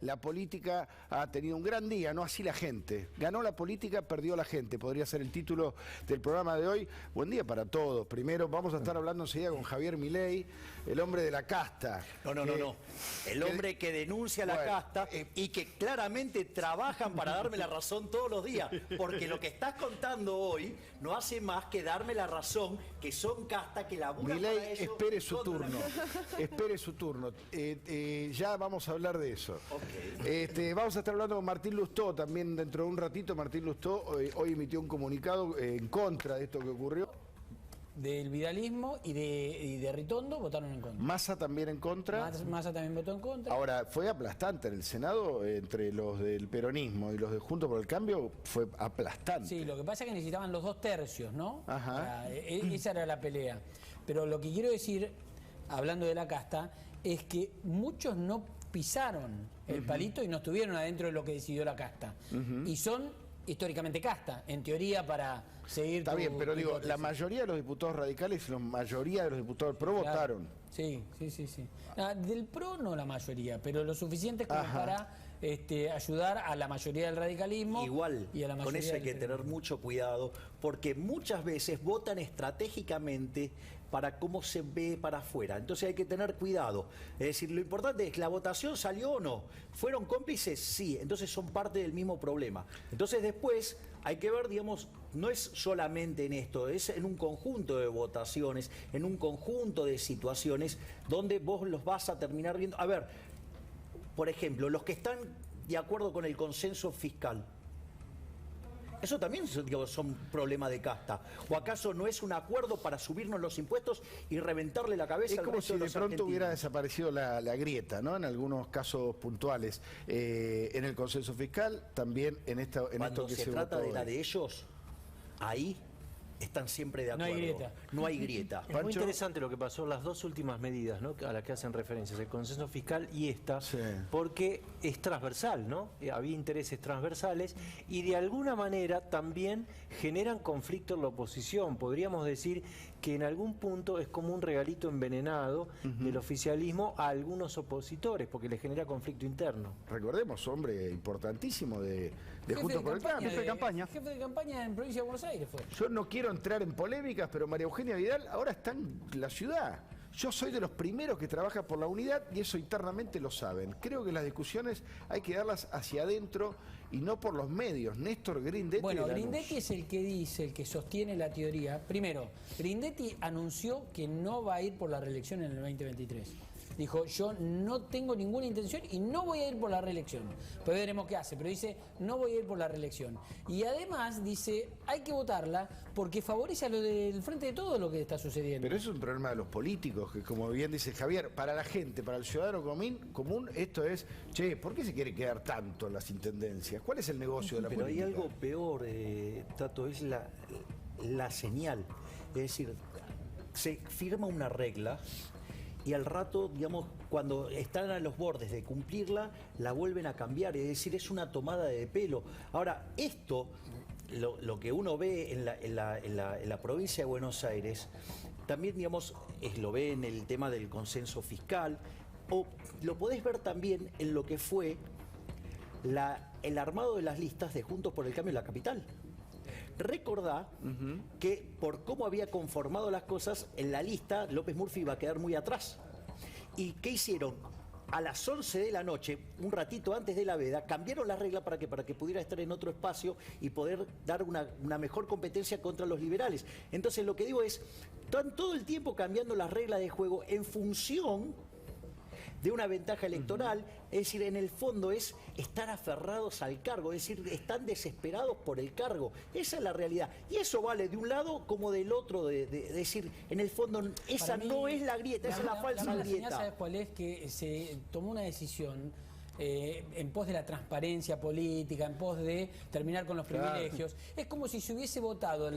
la política ha tenido un gran día, no así la gente. Ganó la política, perdió la gente, podría ser el título del programa de hoy. Buen día para todos. Primero vamos a estar hablando enseguida con Javier Milei, el hombre de la casta. No. El hombre que denuncia la casta y que claramente trabajan para darme la razón todos los días. Porque lo que estás contando hoy no hace más que darme la razón, que son casta, que laburan para Milei, ellos. espere su turno. Espere su turno. Ya vamos a hablar de eso. Okay. Vamos a estar hablando con Martín Lustó también dentro de un ratito. Martín Lustó hoy emitió un comunicado en contra de esto que ocurrió. Del vidalismo y de Ritondo votaron en contra. Massa también en contra. Massa también votó en contra. Ahora, fue aplastante en el Senado entre los del peronismo y los de Juntos por el Cambio, fue aplastante. Sí, lo que pasa es que necesitaban los 2 tercios, ¿no? Ajá. Esa era la pelea. Pero lo que quiero decir, hablando de la casta, es que muchos no pisaron el palito y no estuvieron adentro de lo que decidió la casta. Y son históricamente casta, en teoría, para seguir. Está bien, pero digo, la mayoría de los diputados radicales y la mayoría de los diputados del PRO votaron. Sí. Del PRO no la mayoría, pero lo suficiente como para ayudar a la mayoría del radicalismo. Igual, y a la mayoría con eso hay que del tener mucho cuidado, porque muchas veces votan estratégicamente para cómo se ve para afuera. Entonces hay que tener cuidado. Es decir, lo importante es, ¿la votación salió o no? ¿Fueron cómplices? Sí. Entonces son parte del mismo problema. Entonces después hay que ver, digamos, no es solamente en esto, es en un conjunto de votaciones, en un conjunto de situaciones donde vos los vas a terminar viendo. A ver, por ejemplo, los que están de acuerdo con el consenso fiscal, eso también son problemas de casta. ¿O acaso no es un acuerdo para subirnos los impuestos y reventarle la cabeza al resto de los argentinos? Es como si de pronto hubiera desaparecido la grieta, ¿no? En algunos casos puntuales. En el consenso fiscal, también en esto que Cuando se trata de la de ellos, ahí están siempre de acuerdo. No hay grieta. Es muy interesante lo que pasó, las 2 últimas medidas, ¿no?, a las que hacen referencias, el consenso fiscal y esta, porque es transversal, ¿no? Había intereses transversales y de alguna manera también generan conflicto en la oposición. Podríamos decir que en algún punto es como un regalito envenenado del oficialismo a algunos opositores, porque les genera conflicto interno. Recordemos, hombre importantísimo de Juntos por el Cambio. Jefe de campaña en Provincia de Buenos Aires fue. Yo no quiero entrar en polémicas, pero María Eugenia Vidal ahora está en la ciudad. Yo soy de los primeros que trabaja por la unidad y eso internamente lo saben. Creo que las discusiones hay que darlas hacia adentro y no por los medios. Néstor Grindetti. Bueno, Grindetti es el que dice, el que sostiene la teoría. Primero, Grindetti anunció que no va a ir por la reelección en el 2023. Dijo, yo no tengo ninguna intención y no voy a ir por la reelección. Pues veremos qué hace, pero dice, no voy a ir por la reelección. Y además dice, hay que votarla porque favorece a lo del Frente de Todo lo que está sucediendo. Pero eso es un problema de los políticos, que como bien dice Javier, para la gente, para el ciudadano común, esto es, che, ¿por qué se quiere quedar tanto en las intendencias? ¿Cuál es el negocio de la política? Pero hay algo peor, Tato, es la señal. Es decir, se firma una regla y al rato, digamos, cuando están a los bordes de cumplirla, la vuelven a cambiar. Es decir, es una tomada de pelo. Ahora, esto, lo que uno ve en la provincia de Buenos Aires, también, digamos, lo ve en el tema del consenso fiscal, o lo podés ver también en lo que fue el armado de las listas de Juntos por el Cambio en la capital. Recordá que por cómo había conformado las cosas, en la lista López Murphy iba a quedar muy atrás. ¿Y qué hicieron? A las 11 de la noche, un ratito antes de la veda, cambiaron la regla para que pudiera estar en otro espacio y poder dar una mejor competencia contra los liberales. Entonces lo que digo es, están todo el tiempo cambiando las reglas de juego en función de una ventaja electoral. Es decir, en el fondo es estar aferrados al cargo, es decir, están desesperados por el cargo. Esa es la realidad. Y eso vale de un lado como del otro, de decir, en el fondo, esa no es la grieta, esa es la falsa grieta. ¿Sabes cuál es? Que se tomó una decisión en pos de la transparencia política, en pos de terminar con los privilegios. Es como si se hubiese votado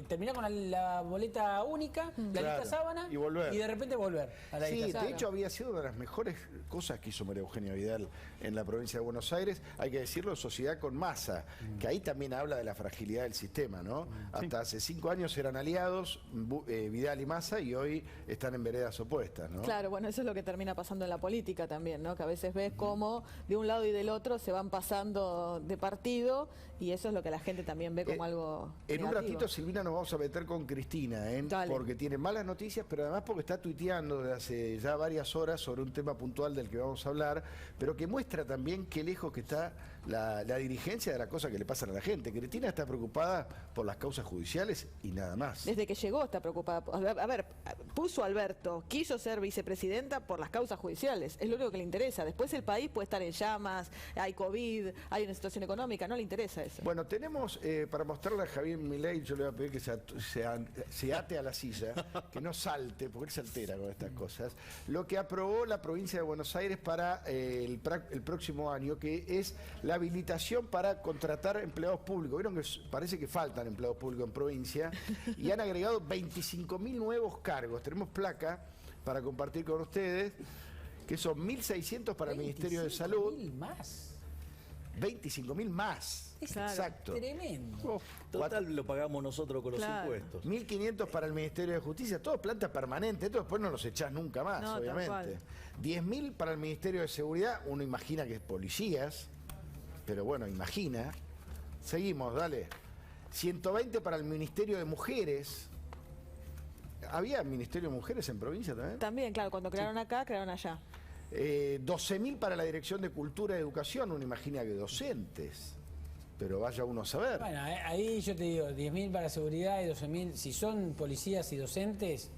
terminar con la boleta única, la lista sábana, y de repente volver a la lista sábana. De hecho había sido una de las mejores cosas que hizo María Eugenia Vidal en la provincia de Buenos Aires, hay que decirlo, sociedad con Massa, que ahí también habla de la fragilidad del sistema, ¿no? Hasta hace 5 años eran aliados, Vidal y Massa, y hoy están en veredas opuestas, ¿no? Claro, bueno, eso es lo que termina pasando en la política también, ¿no? Que a veces ves ves cómo de un lado y del otro se van pasando de partido y eso es lo que la gente también ve como algo En un negativo. ratito, Silvina, nos vamos a meter con Cristina, Dale. porque tiene malas noticias, pero además porque está tuiteando desde hace ya varias horas sobre un tema puntual del que vamos a hablar, pero que muestra también qué lejos que está la dirigencia de las cosas que le pasan a la gente. Cristina está preocupada por las causas judiciales y nada más. Desde que llegó está preocupada. A ver, puso a Alberto, quiso ser vicepresidenta por las causas judiciales, es lo único que le interesa. Después el país puede estar en llamas, hay COVID, hay una situación económica, no le interesa eso. Bueno, tenemos para mostrarle a Javier Milei, yo le voy a pedir que se ate a la silla, que no salte, porque él se altera con estas cosas, lo que aprobó la provincia de Buenos Aires para el próximo año, que es la habilitación para contratar empleados públicos. Vieron que parece que faltan empleados públicos en provincia y han agregado 25.000 nuevos cargos. Tenemos placa para compartir con ustedes, que son 1.600 para el Ministerio de Salud. 25.000 más. 25.000 más. Claro. Exacto. Tremendo. Total lo pagamos nosotros con los Claro. impuestos. 1.500 para el Ministerio de Justicia, todo planta permanente, esto después no los echás nunca más, No, tal obviamente. cual. 10.000 para el Ministerio de Seguridad, uno imagina que es policías, pero bueno, imagina. Seguimos, dale. 120 para el Ministerio de Mujeres. ¿Había Ministerio de Mujeres en provincia también? También, claro, cuando crearon acá, crearon allá. 12.000 para la Dirección de Cultura y Educación, uno imagina que docentes. Pero vaya uno a saber. Bueno, ahí yo te digo, 10.000 para seguridad y 12.000, si son policías y docentes,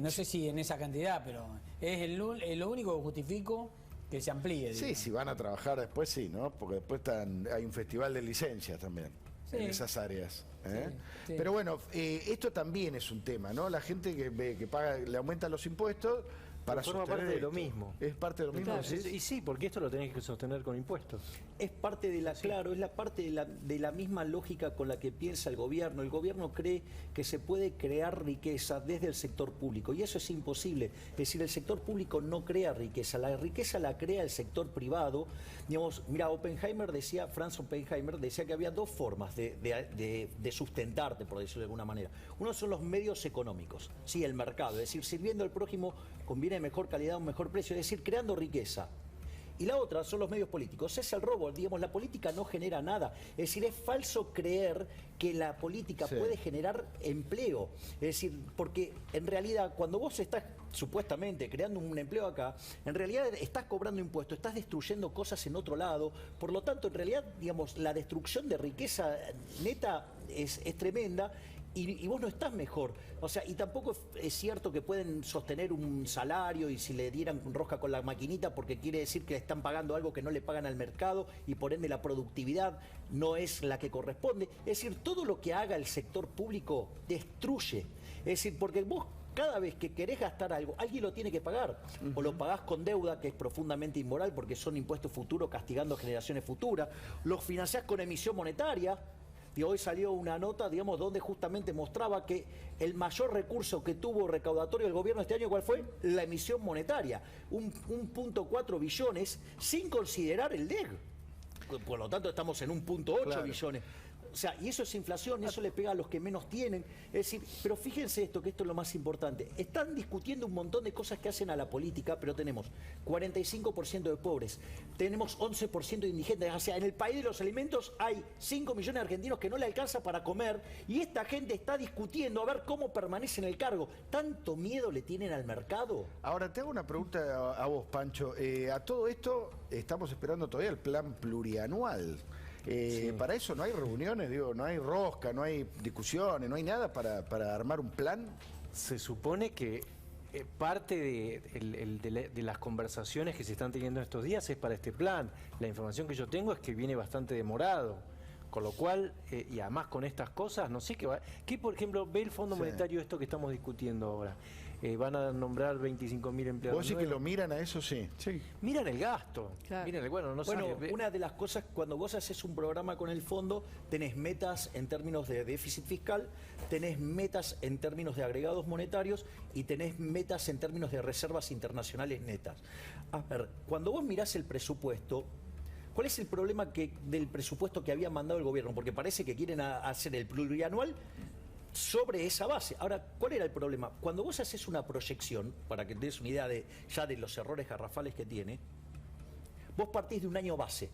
no sé si en esa cantidad, pero es lo único que justifico que se amplíe. Sí, digamos. si van a trabajar después sí, ¿no? Porque después hay un festival de licencias también Sí. en esas áreas. ¿eh? Sí, sí. Pero bueno, esto también es un tema, ¿no? La gente que paga, le aumentan los impuestos para Forma sostener parte de lo esto. mismo. Es parte de lo mismo. Claro. ¿sí? Y sí, porque esto lo tenés que sostener con impuestos. Es parte de la, claro, es la parte de la misma lógica con la que piensa el gobierno. El gobierno cree que se puede crear riqueza desde el sector público y eso es imposible. Es decir, el sector público no crea riqueza, la riqueza la crea el sector privado. Digamos, mira, Franz Oppenheimer decía que había dos formas de sustentarte, por decirlo de alguna manera. Uno son los medios económicos, sí, el mercado, es decir, sirviendo al prójimo conviene mejor calidad, un mejor precio, es decir, creando riqueza. Y la otra son los medios políticos. Es el robo, digamos, la política no genera nada. Es decir, es falso creer que la política Sí. puede generar empleo. Es decir, porque en realidad cuando vos estás supuestamente creando un empleo acá, en realidad estás cobrando impuestos, estás destruyendo cosas en otro lado. Por lo tanto, en realidad, digamos, la destrucción de riqueza neta es tremenda. Y vos no estás mejor. O sea, y tampoco es cierto que pueden sostener un salario y si le dieran rosca con la maquinita porque quiere decir que le están pagando algo que no le pagan al mercado y por ende la productividad no es la que corresponde. Es decir, todo lo que haga el sector público destruye. Es decir, porque vos cada vez que querés gastar algo, alguien lo tiene que pagar. O lo pagás con deuda, que es profundamente inmoral porque son impuestos futuros castigando generaciones futuras. Los financiás con emisión monetaria. Y hoy salió una nota, digamos, donde justamente mostraba que el mayor recurso que tuvo recaudatorio el gobierno este año, ¿cuál fue? La emisión monetaria. 1.4 billones sin considerar el DEG. Por lo tanto, estamos en 1.8 Claro. billones. O sea, y eso es inflación, eso le pega a los que menos tienen. Es decir, pero fíjense esto, que esto es lo más importante. Están discutiendo un montón de cosas que hacen a la política, pero tenemos 45% de pobres, tenemos 11% de indigentes. O sea, en el país de los alimentos hay 5 millones de argentinos que no le alcanza para comer y esta gente está discutiendo a ver cómo permanece en el cargo. ¿Tanto miedo le tienen al mercado? Ahora, te hago una pregunta a vos, Pancho. A todo esto estamos esperando todavía el plan plurianual. Para eso no hay reuniones, digo, no hay rosca, no hay discusiones, no hay nada para armar un plan. Se supone que parte de las conversaciones que se están teniendo estos días es para este plan. La información que yo tengo es que viene bastante demorado. Con lo cual, y además con estas cosas, no sé qué va. ¿Qué, por ejemplo, ve el Fondo Sí. Monetario esto que estamos discutiendo ahora? Van a nombrar 25.000 empleados. ¿Vos decís que nuevos. lo miran a eso? Sí. Miran el gasto. Claro. Miran bueno, no Bueno, sé. una de las cosas, cuando vos haces un programa con el fondo, tenés metas en términos de déficit fiscal, tenés metas en términos de agregados monetarios y tenés metas en términos de reservas internacionales netas. A ver, cuando vos mirás el presupuesto, ¿cuál es el problema del presupuesto que había mandado el gobierno? Porque parece que quieren hacer el plurianual sobre esa base. Ahora, ¿cuál era el problema? Cuando vos haces una proyección, para que te des una idea ya de los errores garrafales que tiene, vos partís de un año base,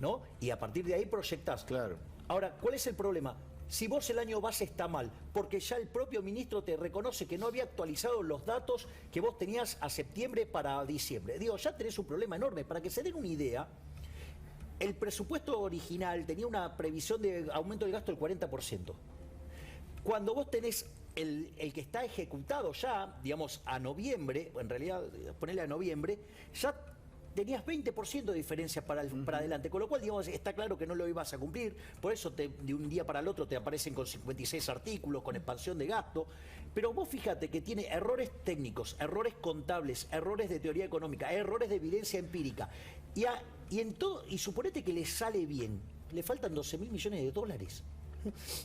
¿no? Y a partir de ahí proyectás. Claro. Ahora, ¿cuál es el problema? Si vos el año base está mal, porque ya el propio ministro te reconoce que no había actualizado los datos que vos tenías a septiembre para diciembre. Digo, ya tenés un problema enorme. Para que se den una idea, el presupuesto original tenía una previsión de aumento del gasto del 40%. Cuando vos tenés el que está ejecutado ya, digamos, a noviembre, en realidad, ponele a noviembre, ya tenías 20% de diferencia para adelante, con lo cual, digamos, está claro que no lo ibas a cumplir, por eso de un día para el otro te aparecen con 56 artículos, con expansión de gasto, pero vos fíjate que tiene errores técnicos, errores contables, errores de teoría económica, errores de evidencia empírica, y suponete que le sale bien, le faltan 12.000 millones de dólares.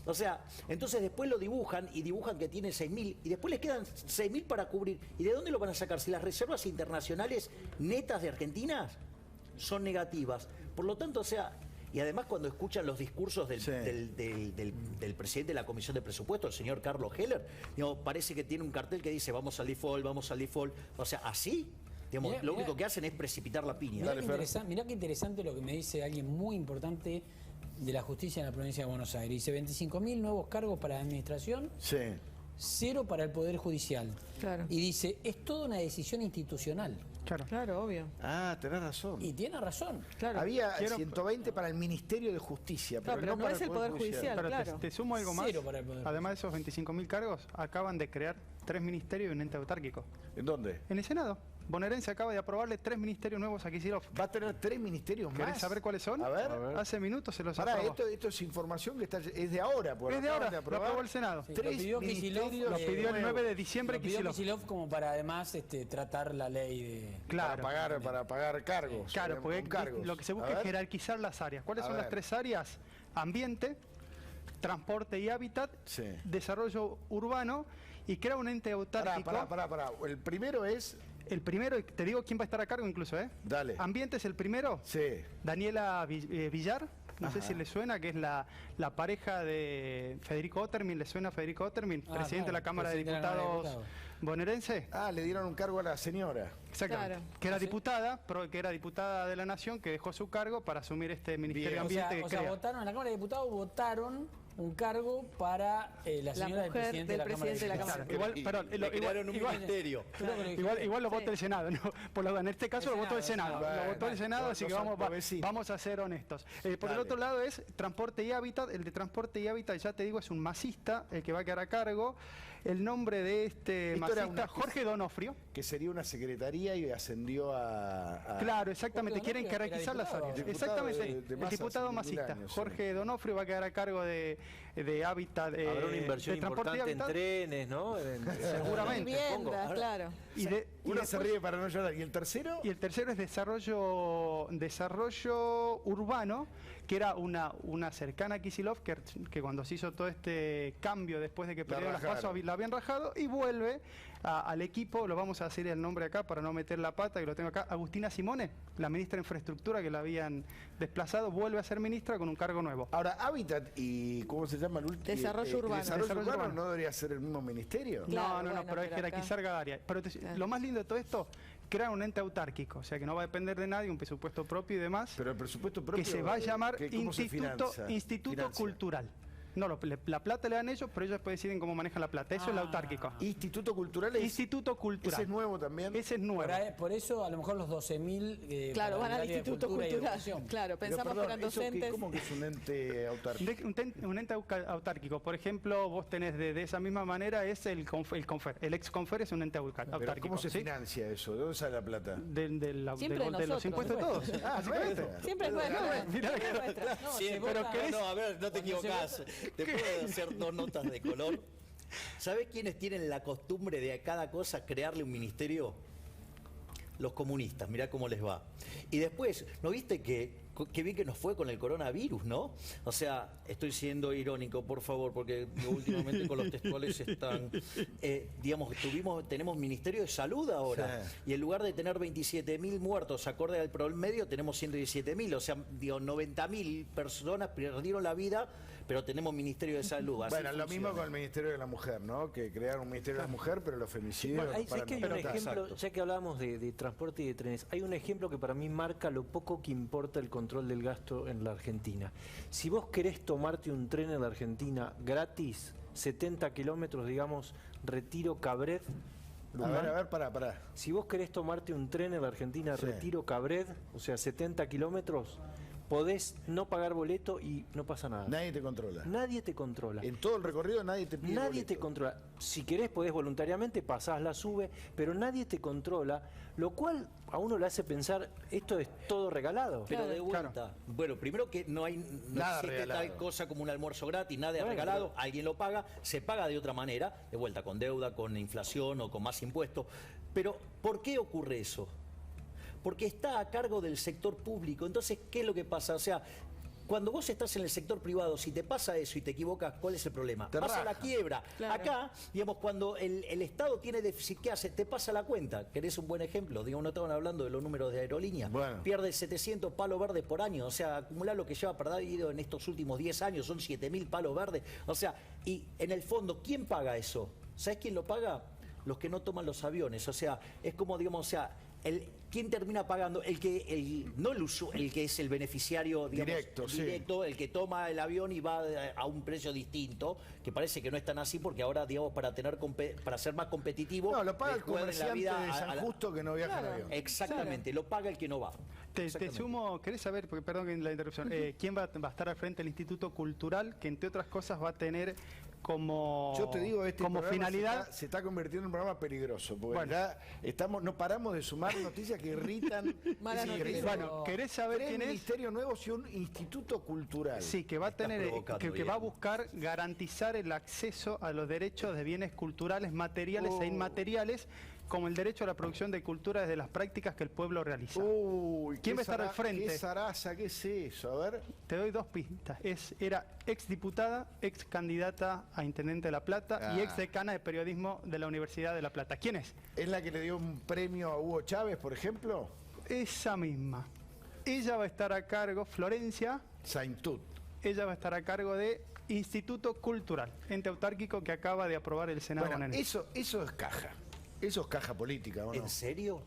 O sea, entonces después lo dibujan y dibujan que tiene 6.000 y después les quedan 6.000 para cubrir. ¿Y de dónde lo van a sacar? Si las reservas internacionales netas de Argentina son negativas. Por lo tanto, o sea, y además cuando escuchan los discursos del presidente de la Comisión de Presupuestos, el señor Carlos Heller, digamos, parece que tiene un cartel que dice vamos al default, vamos al default. O sea, así, digamos, lo único que hacen es precipitar la piña. Mirá qué interesante lo que me dice alguien muy importante de la justicia en la provincia de Buenos Aires. Dice 25.000 nuevos cargos para la administración, 0 para el Poder Judicial. Claro. Y dice, es toda una decisión institucional. Claro, obvio. Ah, tenés razón. Y tiene razón. Claro. Había 120 para el Ministerio de Justicia, Claro, pero no para es el Poder Judicial. Pero Claro. te sumo algo más. 0 para el Poder Además de esos 25.000 cargos, acaban de crear 3 ministerios y un ente autárquico. ¿En dónde? En el Senado. Bonaerense acaba de aprobarle 3 ministerios nuevos a Kicillof. Va a tener 3 ministerios más. ¿Querés saber cuáles son? A ver. Hace minutos se los Pará, aprobó. esto es información que es de ahora. Porque Es de acaban ahora, lo aprobar aprobó el Senado. Sí, 3 lo pidió Kicillof, ministerios Lo pidió el 9 de Lo diciembre pidió Kicillof. Kicillof como para además tratar la ley de... Claro. para pagar cargos. Claro, porque con cargos. lo que se A busca es ver. jerarquizar las áreas. ¿Cuáles A son las ver. 3 áreas? Ambiente, transporte y hábitat, Sí. desarrollo urbano y crea un ente autárquico. Pará. El primero es... El primero, y te digo quién va a estar a cargo incluso, ¿eh? Dale. Ambiente es el primero. Sí. Daniela Villar, no sé si le suena, que es la pareja de Federico Ottermin. ¿Le suena a Federico Ottermin? Presidente de la Cámara de presidente de la Cámara de Diputados bonaerense. Ah, le dieron un cargo a la señora. Exactamente. Claro. Que era diputada, que era diputada de la Nación, que dejó su cargo para asumir este Ministerio de Bien. Ambiente que o sea, crea. votaron en la Cámara de Diputados, votaron un cargo para la señora del mujer presidente de la Cámara de presidente de la Diputados. Cámara. Igual, perdón, Le crearon un ministerio. Igual lo votó el Senado, ¿no? En este caso El lo votó el Senado. Senado, Lo votó el Senado, así que vamos a ser honestos. Por el Dale. otro lado es transporte y hábitat. El de transporte y hábitat, ya te digo, es un masista, el que va a quedar a cargo. El nombre de este Esto era masista, una- Jorge Donofrio. Que sería una secretaría y ascendió a... Claro, exactamente, Jorge quieren Donofrio era jerarquizar las diputado, áreas. diputado Exactamente, de el Massa diputado hace 1000 masista. años, sí. Jorge Donofrio va a quedar a cargo de hábitat. Habrá una inversión de transporte y importante en hábitat. trenes, ¿no? Seguramente. Vivienda, claro. Y Uno se después- ríe para no llorar. ¿Y el tercero? Y el tercero es desarrollo urbano, que era una cercana a Kicillof, que cuando se hizo todo este cambio después de que perdió las rajaron. pasos, la habían rajado, y vuelve al equipo, lo vamos a decir el nombre acá para no meter la pata, que lo tengo acá, Agustina Simone, la ministra de Infraestructura que la habían desplazado, vuelve a ser ministra con un cargo nuevo. Ahora, Hábitat y... ¿Cómo se llama el último? Desarrollo urbano. Desarrollo Desarrollo urbano urbano. no debería ser el mismo ministerio. Claro, no, bueno, pero es pero jerarquizar cada área. Pero lo más lindo de todo esto, crear un ente autárquico, o sea que no va a depender de nadie, un presupuesto propio y demás. Pero el presupuesto propio... Que se va a llamar ¿cómo se financia? Instituto Cultural. No, la plata le dan ellos, pero ellos después deciden cómo manejan la plata. Eso es el autárquico. Instituto Cultural es... Instituto Cultural. Ese es nuevo también. Ese es nuevo. Por eso a lo mejor los 12.000 Claro, van para al el área de Instituto Cultura y Cultural. Educación. Claro, Pero, pensamos perdón, que eran ¿eso qué- docentes. ¿Cómo que es un ente autárquico? Un ente autárquico. Por ejemplo, vos tenés de esa misma manera es el Confer. El ex Confer es un ente Pero autárquico. ¿cómo se ¿sí? financia eso? ¿De dónde sale la plata? Siempre de De los nosotros. impuestos de todos. Ah, nuestra. Siempre es nuestra. Mirá Siempre es nuestra. No, Sí, se pero vota- no, a ver, no te cuando se equivocás. Te puedo hacer 2 notas de color. ¿Sabés quiénes tienen la costumbre de a cada cosa crearle un ministerio? Los comunistas, mirá cómo les va. Y después, ¿no viste que bien que nos fue con el coronavirus, no? O sea, estoy siendo irónico, por favor, porque últimamente con los textuales están... digamos, tenemos Ministerio de Salud ahora, Sí. y en lugar de tener 27.000 muertos acorde al promedio, tenemos 117.000, o sea, digo, 90.000 personas perdieron la vida, pero tenemos Ministerio de Salud. Así Bueno, lo funciona. mismo con el Ministerio de la Mujer, ¿no? Que crearon un Ministerio de la Mujer, pero los femicidios... Bueno, para sé que hay no un matar. ejemplo, Exacto. ya que hablábamos de transporte y de trenes, hay un ejemplo que para mí marca lo poco que importa el control del gasto en la Argentina. Si vos querés tomarte un tren en la Argentina gratis, 70 kilómetros, digamos, Retiro-Cabred, A ver, pará. si vos querés tomarte un tren en la Argentina, Sí. Retiro-Cabred, o sea, 70 kilómetros, podés no pagar boleto y no pasa nada. Nadie te controla. Nadie te controla. En todo el recorrido nadie te pide Nadie te boleto. controla. Si querés podés voluntariamente, pasás la sube, pero nadie te controla, lo cual a uno le hace pensar, esto es todo regalado. Pero de Claro. vuelta, bueno, primero que no Nada existe regalado. tal cosa como un almuerzo gratis, nada es Bueno, regalado, alguien lo paga, se paga de otra manera, de vuelta con deuda, con inflación o con más impuestos. Pero, ¿por qué ocurre eso? Porque está a cargo del sector público. Entonces, ¿qué es lo que pasa? O sea, cuando vos estás en el sector privado, si te pasa eso y te equivocas, ¿cuál es el problema? Te Vas a la raja. quiebra. Claro. Acá, digamos, cuando el Estado tiene déficit, ¿qué hace? Te pasa la cuenta. ¿Querés un buen ejemplo? Digamos, no estaban hablando de los números de aerolíneas. Bueno. Pierde 700 palos verdes por año. O sea, acumular lo que lleva perdido en estos últimos 10 años son 7.000 palos verdes. O sea, y en el fondo, ¿quién paga eso? ¿Sabes quién lo paga? Los que no toman los aviones. O sea, es como, digamos, o sea, ¿quién termina pagando? No el que es el beneficiario, digamos, Directo, sí. directo, el que toma el avión y va a un precio distinto, que parece que no es tan así porque ahora, digamos, para ser más competitivo, No, lo paga le el juegan la comerciante vida de San Justo que no viaja en avión. Exactamente, lo paga el que no va. Te Exactamente. sumo, ¿querés saber, porque perdón que la interrupción, quién va a estar al frente del Instituto Cultural, que entre otras cosas va a tener como, Yo te digo, este como programa finalidad... se está convirtiendo en un programa peligroso, porque Bueno. ya no paramos de sumar noticias que irritan. Malas Es noticias. increíble. Bueno, ¿querés saber Tres quién es? ministerios nuevos y un instituto cultural. Sí, que va a Estás tener, provocando, que va a Diego. buscar garantizar el acceso a los derechos de bienes culturales, materiales e inmateriales, como el derecho a la producción de cultura desde las prácticas que el pueblo realiza. Uy, ¿Quién qué va a estar al frente? ¿Qué zaraza? ¿Qué es eso? A ver. Te doy dos pistas. Era exdiputada, ex candidata a Intendente de La Plata y Ah. ex decana de periodismo de la Universidad de La Plata. ¿Quién es? ¿Es la que le dio un premio a Hugo Chávez, por ejemplo? Esa misma. Ella va a estar a cargo, Florencia, Saintut. ella va a estar a cargo de Instituto Cultural, ente autárquico que acaba de aprobar el Senado. Bueno, en enero. eso es caja. Eso es caja política, ¿o no? ¿En serio?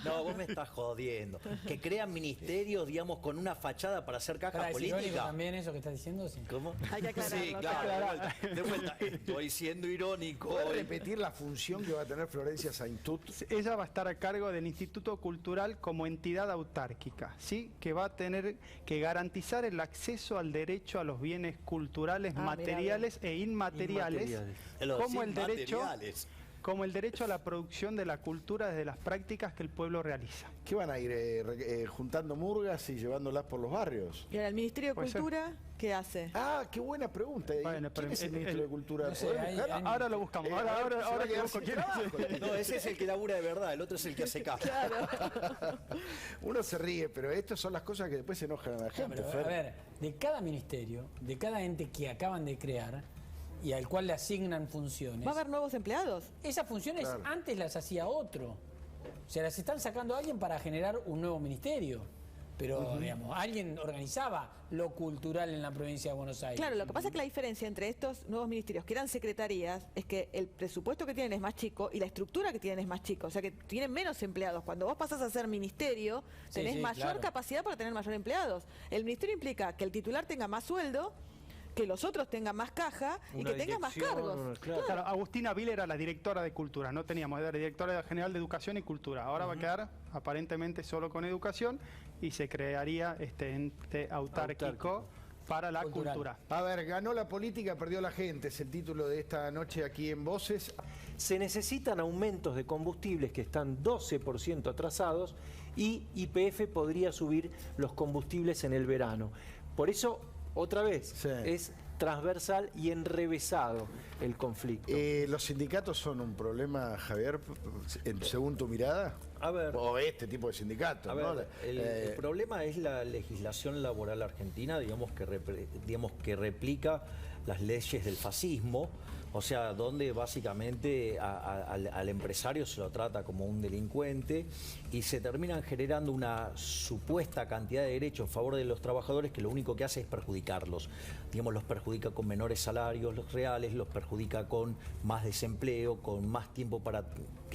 No, vos me estás jodiendo. Que crean ministerios, digamos, con una fachada para hacer caja Pará, ¿es irónico política. también eso que estás diciendo? Sí. ¿Cómo? Hay que aclararlo, Sí, claro, claro. de vuelta, estoy siendo irónico. ¿Puedes hoy. repetir la función que va a tener Florencia Saintut? Ella va a estar a cargo del Instituto Cultural como entidad autárquica, ¿sí? Que va a tener que garantizar el acceso al derecho a los bienes culturales, Ah, materiales e inmateriales, Los como el derecho inmateriales. como el derecho a la producción de la cultura desde las prácticas que el pueblo realiza. ¿Qué van a ir juntando murgas y llevándolas por los barrios? Y ahora, el Ministerio de Puede ser. Cultura, ¿qué hace? Ah, qué buena pregunta. Bueno, pero ¿Quién es el el- ministro de Cultura? no sé, ¿Podés hay- buscar? hay- Ahora lo buscamos, a ver, ahora se va a que quedar busco sin quién es. trabajo. No, ese es el que labura de verdad, el otro es el que hace caja. Uno se ríe, pero estas son las cosas que después se enojan a la gente, Pero, a Fer. ver, de cada ministerio, de cada ente que acaban de crear y al cual le asignan funciones, ¿Va a haber nuevos empleados? esas funciones Claro. antes las hacía otro. O sea, las están sacando a alguien para generar un nuevo ministerio. Pero, digamos, alguien organizaba lo cultural en la provincia de Buenos Aires. Claro, lo que pasa es que la diferencia entre estos nuevos ministerios, que eran secretarías, es que el presupuesto que tienen es más chico y la estructura que tienen es más chico. O sea, que tienen menos empleados. Cuando vos pasás a ser ministerio, Sí, tenés sí, mayor claro. capacidad para tener mayor empleados. El ministerio implica que el titular tenga más sueldo, que los otros tengan más caja y Una que tengas más dirección, cargos. claro. Claro, Agustina Vila era la directora de Cultura, no teníamos, era directora general de Educación y Cultura. Ahora va a quedar aparentemente solo con Educación y se crearía este ente autárquico para la Cultural. cultura. A ver, ganó la política, perdió la gente. Es el título de esta noche aquí en Voces. Se necesitan aumentos de combustibles que están 12% atrasados y YPF podría subir los combustibles en el verano. Por eso, otra vez, Sí. es transversal y enrevesado el conflicto. ¿Los sindicatos son un problema, Javier, según tu mirada? A ver. O este tipo de sindicatos, A ¿no? ver, el problema es la legislación laboral argentina, digamos que replica las leyes del fascismo, o sea, donde básicamente al empresario se lo trata como un delincuente y se terminan generando una supuesta cantidad de derechos en favor de los trabajadores que lo único que hace es perjudicarlos. Digamos, los perjudica con menores salarios, los reales, los perjudica con más desempleo, con más tiempo para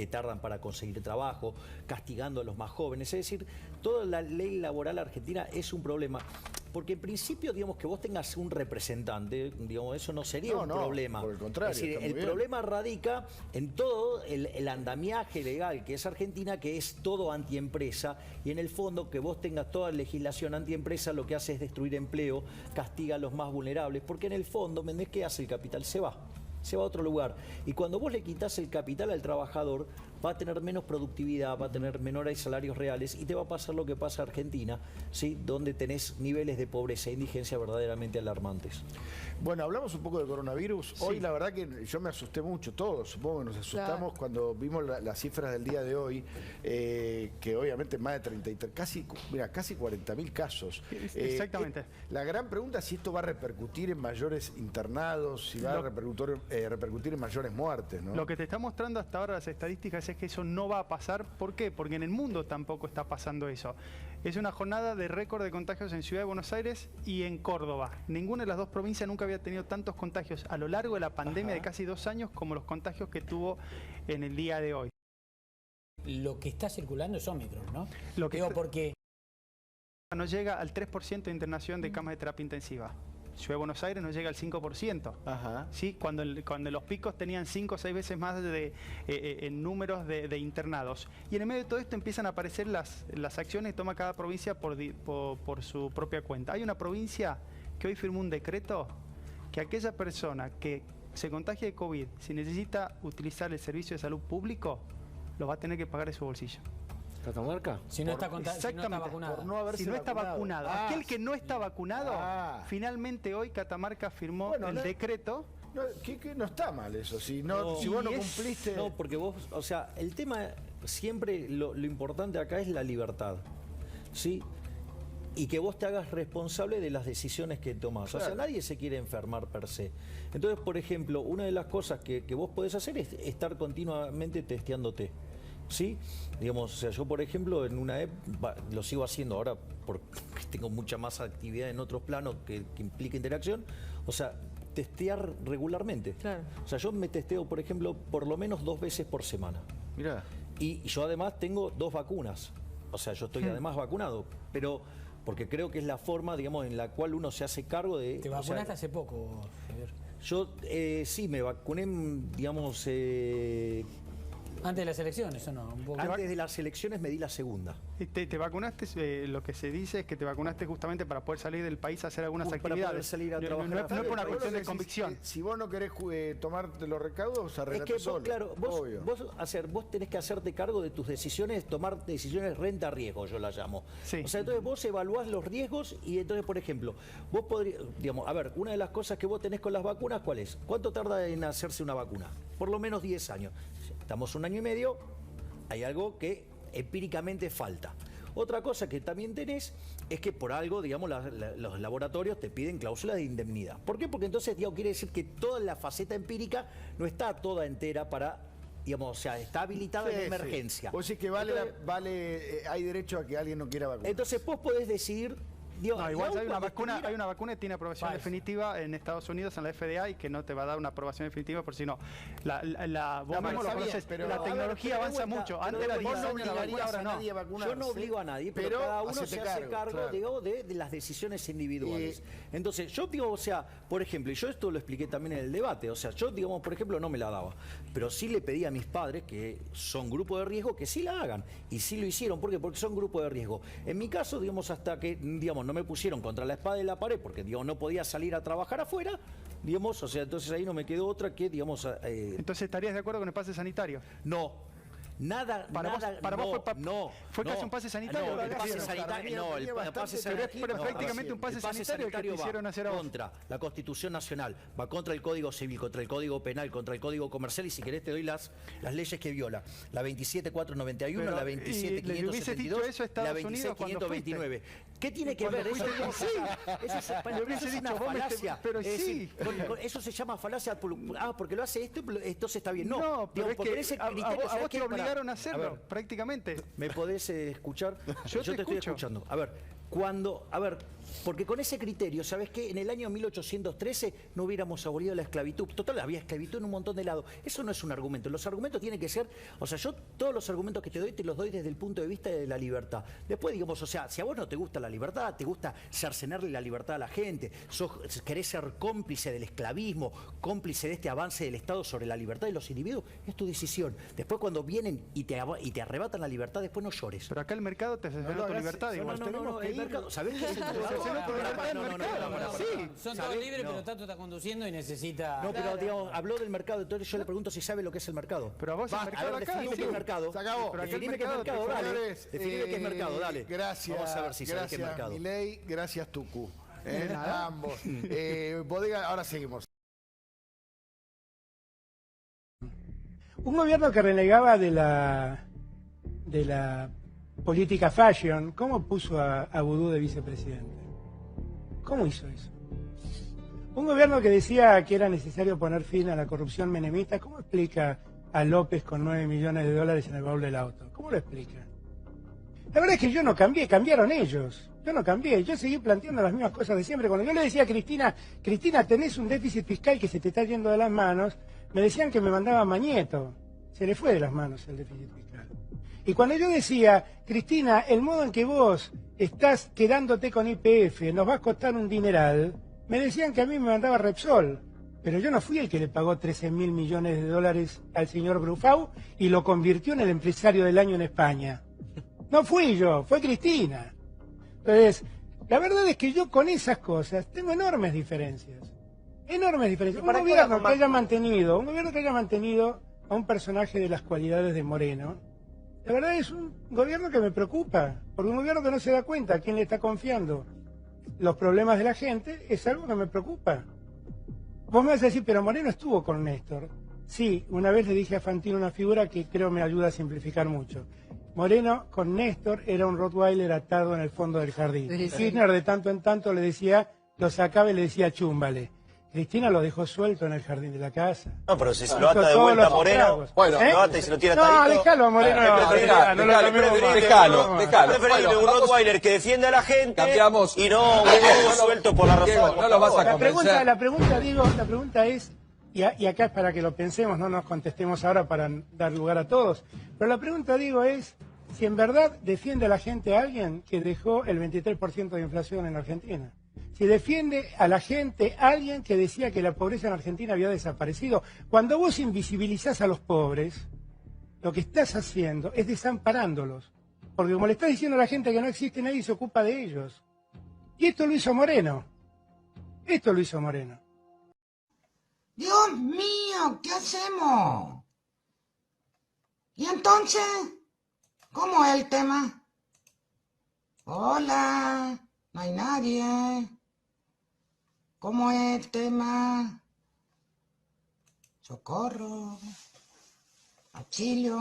que tardan para conseguir trabajo, castigando a los más jóvenes. Es decir, toda la ley laboral argentina es un problema. Porque en principio, digamos, que vos tengas un representante, digamos, eso no sería un problema. Por el contrario, es decir, está muy el bien. problema radica en todo el andamiaje legal que es Argentina, que es todo antiempresa, y en el fondo que vos tengas toda legislación antiempresa lo que hace es destruir empleo, castiga a los más vulnerables, porque en el fondo, ¿qué hace el capital? Se va a otro lugar. Y cuando vos le quitas el capital al trabajador, va a tener menos productividad, va a tener menores salarios reales y te va a pasar lo que pasa en Argentina, ¿sí? Donde tenés niveles de pobreza e indigencia verdaderamente alarmantes. Bueno, hablamos un poco del coronavirus. Hoy la verdad que yo me asusté mucho, todos supongo que nos asustamos cuando vimos las cifras del día de hoy, que obviamente más de 33, casi 40.000 casos. Exactamente. La gran pregunta es si esto va a repercutir en mayores internados, si va a repercutir en mayores muertes, ¿no? Lo que te está mostrando hasta ahora las estadísticas es que eso no va a pasar. ¿Por qué? Porque en el mundo tampoco está pasando eso. Es una jornada de récord de contagios en Ciudad de Buenos Aires y en Córdoba. Ninguna de las dos provincias nunca había tenido tantos contagios a lo largo de la pandemia de casi 2 años como los contagios que tuvo en el día de hoy. Lo que está circulando es Omicron, ¿no? Lo que porque no llega al 3% de internación de camas de terapia intensiva. Ciudad de Buenos Aires no llega al 5%. ¿Sí? Cuando los picos tenían 5 o 6 veces más en números de internados. Y en el medio de todo esto empiezan a aparecer las acciones que toma cada provincia por su propia cuenta. Hay una provincia que hoy firmó un decreto que aquella persona que se contagie de COVID, si necesita utilizar el servicio de salud público, lo va a tener que pagar de su bolsillo. ¿Catamarca? si no está vacunado. Por no haberse Si no está vacunado. Aquel que no está vacunado, finalmente hoy Catamarca firmó el decreto. No, que no está mal eso, si vos no cumpliste... No, porque vos, o sea, el tema siempre, lo importante acá es la libertad, ¿sí? Y que vos te hagas responsable de las decisiones que tomás. O sea, nadie se quiere enfermar per se. Entonces, por ejemplo, una de las cosas que vos podés hacer es estar continuamente testeándote. ¿Sí? Digamos, o sea, yo por ejemplo en una lo sigo haciendo ahora porque tengo mucha más actividad en otros planos que implica interacción, o sea, testear regularmente. Claro. O sea, yo me testeo, por ejemplo, por lo menos 2 veces por semana. Mirá. Y yo además tengo 2 vacunas, o sea, yo estoy además vacunado, pero porque creo que es la forma, digamos, en la cual uno se hace cargo de... ¿Te vacunaste hace poco, Javier? Yo sí, me vacuné, digamos... Antes de las elecciones, ¿o no? Antes de las elecciones me di la segunda. Te vacunaste, lo que se dice es que te vacunaste justamente para poder salir del país a hacer algunas actividades. Para poder salir a trabajar. No es por una cuestión de convicción. Si vos no querés tomarte los recaudos, arreglate Es que solo. claro, vos tenés que hacerte cargo de tus decisiones, tomar decisiones renta-riesgo, yo la llamo. Sí. O sea, entonces vos evaluás los riesgos y entonces, por ejemplo, vos podrías, digamos, a ver, una de las cosas que vos tenés con las vacunas, ¿cuál es? ¿Cuánto tarda en hacerse una vacuna? Por lo menos 10 años. Estamos 1 año y medio, hay algo que empíricamente falta. Otra cosa que también tenés es que por algo, digamos, los laboratorios te piden cláusulas de indemnidad. ¿Por qué? Porque entonces, digamos, quiere decir que toda la faceta empírica no está toda entera para, digamos, o sea, está habilitada en emergencia. Vos decís que hay derecho a que alguien no quiera vacunar. Entonces vos podés decidir... No, igual hay una vacuna que tiene aprobación definitiva en Estados Unidos, en la FDA, y que no te va a dar una aprobación definitiva por si no. Vos mismo lo conoces, pero la tecnología avanza mucho. Antes era 10 años la vacuna, ahora no. Yo no obligo a nadie, pero cada uno se hace cargo digo, de las decisiones individuales. Entonces, yo digo, o sea, por ejemplo, y yo esto lo expliqué también en el debate, o sea, yo, digamos, por ejemplo, no me la daba, pero sí le pedí a mis padres, que son grupo de riesgo, que sí la hagan. Y sí lo hicieron. ¿Por qué? Porque son grupo de riesgo. En mi caso, digamos, hasta que, digamos, no me pusieron contra la espada de la pared porque, digamos, no podía salir a trabajar afuera, digamos, o sea, entonces ahí no me quedó otra que, digamos... Entonces, ¿estarías de acuerdo con el pase sanitario? No. Nada, para vos fue casi un pase sanitario. No, el pase sanitario, pero prácticamente un pase sanitario que quisieron hacer a vos. Contra la Constitución Nacional, va contra el Código Civil, contra el Código Penal, contra el Código Comercial, y si querés te doy las leyes que viola. La 27491, la 27572, la 27529. ¿Qué tiene que ver? Eso es una falacia. Pero Es sí. decir, eso se llama falacia. Porque lo hace esto, entonces está bien. No, pero digamos, es porque que en ese a criterio, vos ¿sabés te qué? obligaron a A hacerlo, ver, prácticamente. ¿me podés escuchar? Yo te estoy escucho. escuchando. A ver, porque con ese criterio, ¿sabes qué? En el año 1813 no hubiéramos abolido la esclavitud. Total, había esclavitud en un montón de lados. Eso no es un argumento. Los argumentos tienen que ser, o sea, yo todos los argumentos que te los doy desde el punto de vista de la libertad. Después, digamos, o sea, si a vos no te gusta la libertad, te gusta cercenarle la libertad a la gente, querés ser cómplice del esclavismo, cómplice de este avance del Estado sobre la libertad de los individuos, es tu decisión. Después, cuando vienen y te arrebatan la libertad, después no llores. Pero acá el mercado te cercenó tu libertad igual. No, el mercado, ¿sabés qué es el mercado? Son todos libres, pero Tato está conduciendo y necesita... No, pero digamos, habló del mercado, entonces yo le pregunto si sabe lo que es el mercado. Pero a vos el mercado acá... Definime qué es mercado. Se acabó. Definime qué es mercado, dale. Definime qué es mercado, dale. Gracias. Vamos a ver si sabe qué es mercado. Milei, gracias Tucu. A ambos. Bodega, ahora seguimos. Un gobierno que renegaba de la política fashion, ¿cómo puso a Vudú de vicepresidente? ¿Cómo hizo eso? Un gobierno que decía que era necesario poner fin a la corrupción menemista, ¿cómo explica a López con 9 millones de dólares en el baúl del auto? ¿Cómo lo explica? La verdad es que yo no cambié, cambiaron ellos. Yo no cambié, yo seguí planteando las mismas cosas de siempre. Cuando yo le decía a Cristina, tenés un déficit fiscal que se te está yendo de las manos, me decían que me mandaba Mañeto. Se le fue de las manos el déficit fiscal. Y cuando yo decía, Cristina, el modo en que vos estás quedándote con YPF nos va a costar un dineral, me decían que a mí me mandaba Repsol. Pero yo no fui el que le pagó 13.000 millones de dólares al señor Brufau y lo convirtió en el empresario del año en España. No fui yo, fue Cristina. Entonces, la verdad es que yo con esas cosas tengo enormes diferencias. Enormes diferencias. Un gobierno que haya mantenido a un personaje de las cualidades de Moreno, la verdad es un gobierno que me preocupa, porque un gobierno que no se da cuenta a quién le está confiando los problemas de la gente es algo que me preocupa. Vos me vas a decir, pero Moreno estuvo con Néstor. Sí, una vez le dije a Fantino una figura que creo me ayuda a simplificar mucho. Moreno con Néstor era un Rottweiler atado en el fondo del jardín. Kirchner de tanto en tanto le decía, lo sacaba y le decía chúmbale. Cristina lo dejó suelto en el jardín de la casa. No, pero si se lo ata de vuelta a Moreno, bueno, lo ata y se lo tira atadito. No, déjalo a Moreno. Déjalo. Preferible un Rottweiler que defiende a la gente y no un suelto por la razón. No lo vas a convencer. La pregunta es, y acá es para que lo pensemos, no nos contestemos ahora para dar lugar a todos, pero la pregunta, digo, es si en verdad defiende a la gente a alguien que dejó el 23% de inflación en Argentina. Si defiende a la gente alguien que decía que la pobreza en Argentina había desaparecido. Cuando vos invisibilizás a los pobres, lo que estás haciendo es desamparándolos. Porque como le estás diciendo a la gente que no existe, nadie se ocupa de ellos. Y esto lo hizo Moreno. Dios mío, ¿qué hacemos? ¿Y entonces? ¿Cómo es el tema? Hola, no hay nadie. ¿Cómo es el tema? Socorro. Auxilio.